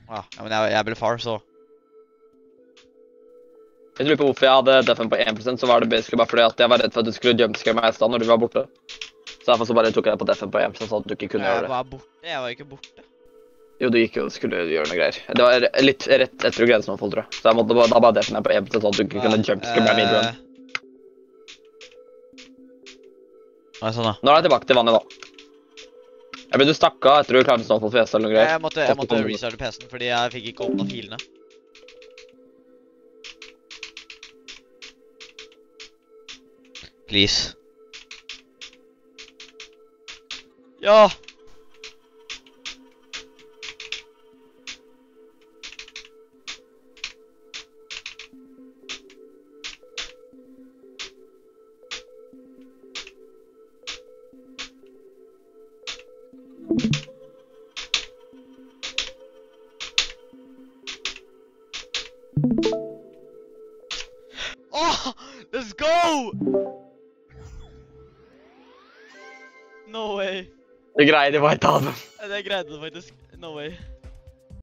Ja, men jeg ble far, så. Hvis du lurer på hvorfor jeg hadde defen på 1%, så var det basically bare fordi at jeg var redd for at du skulle jumpscare meg i stand når du var borte. Så derfor så bare tok jeg på defen på 1%, sånn at du ikke kunne gjøre det. Jeg var borte, jeg var ikke borte. Jo, du gikk jo og skulle gjøre noe greier. Det var litt rett etter du greide Snowfall, tror jeg. Så jeg måtte da bare defen jeg på 1%, sånn at du ikke kunne jumpscare meg midrun. Nei, sånn da. Nå er jeg tilbake til vannet da. Jeg ble du stakk av etter du klarte Snowfall for eller noe greier. Jeg måtte restarte PC-en, fordi jeg fikk ikke åpnet filene. Please. Ja! Oh! Let's go! No way. Du greier det bare ta den. Jeg greide det faktisk. No way.